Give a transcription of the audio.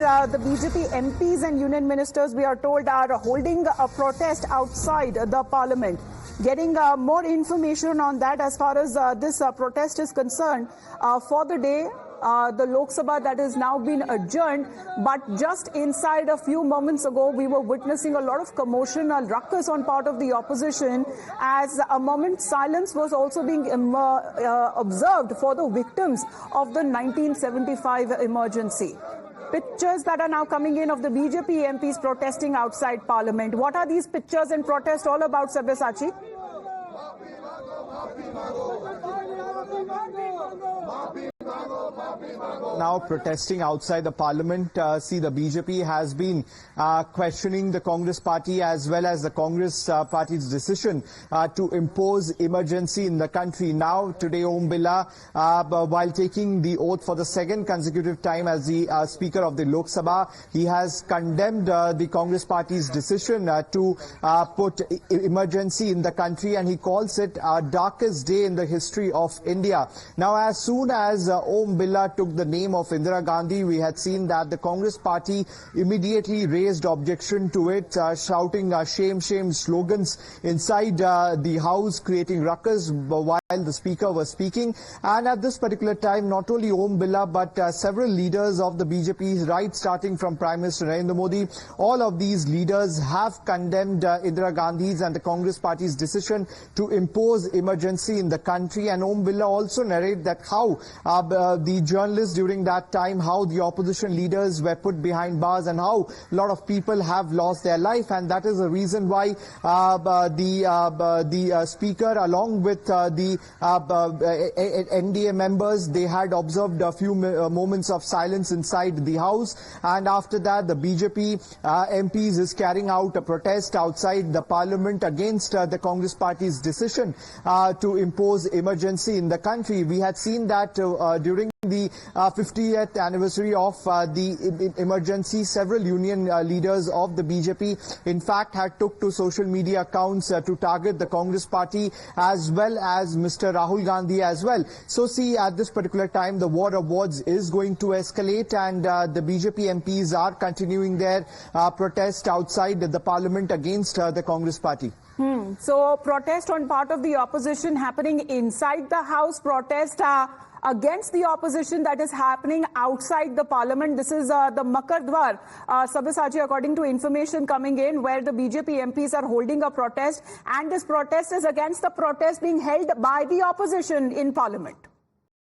The BJP MPs and union ministers, we are told, are holding a protest outside the parliament. Getting more information on that as far as this protest is concerned. For the day, the Lok Sabha that has now been adjourned, but just inside a few moments ago, we were witnessing a lot of commotion and ruckus on part of the opposition as a moment's silence was also being observed for the victims of the 1975 emergency. Pictures that are now coming in of the BJP MPs protesting outside Parliament. What are these pictures and protests all about, Sabyasachi? Now protesting outside the parliament. See, the BJP has been questioning the Congress party as well as the Congress party's decision to impose emergency in the country. Now today Om Birla, while taking the oath for the second consecutive time as the Speaker of the Lok Sabha, he has condemned the Congress party's decision to put emergency in the country, and he calls it our darkest day in the history of India. Now, as soon as Om Birla took the name of Indira Gandhi, we had seen that the Congress party immediately raised objection to it, shouting shame, shame slogans inside the house, creating ruckus while the speaker was speaking. And at this particular time, not only Om Birla but several leaders of the BJP, right starting from Prime Minister Narendra Modi, all of these leaders have condemned Indira Gandhi's and the Congress party's decision to impose emergency in the country. And Om Birla also narrated that how the journalists during that time, how the opposition leaders were put behind bars and how a lot of people have lost their life, and that is the reason why the speaker along with the NDA members, they had observed a few moments of silence inside the house, and after that the BJP MPs is carrying out a protest outside the parliament against the Congress party's decision to impose emergency in the country. We had seen that during the 50th anniversary of the emergency, several union leaders of the BJP in fact had took to social media accounts to target the Congress party as well as Mr. Rahul Gandhi as well. So see, at this particular time the war of words is going to escalate, and the BJP MPs are continuing their protest outside the parliament against the Congress party. So protest on part of the opposition happening inside the house, protest against the opposition that is happening outside the parliament. This is the Makar Dwar, Sabyasachi, according to information coming in, where the BJP MPs are holding a protest, and this protest is against the protest being held by the opposition in parliament.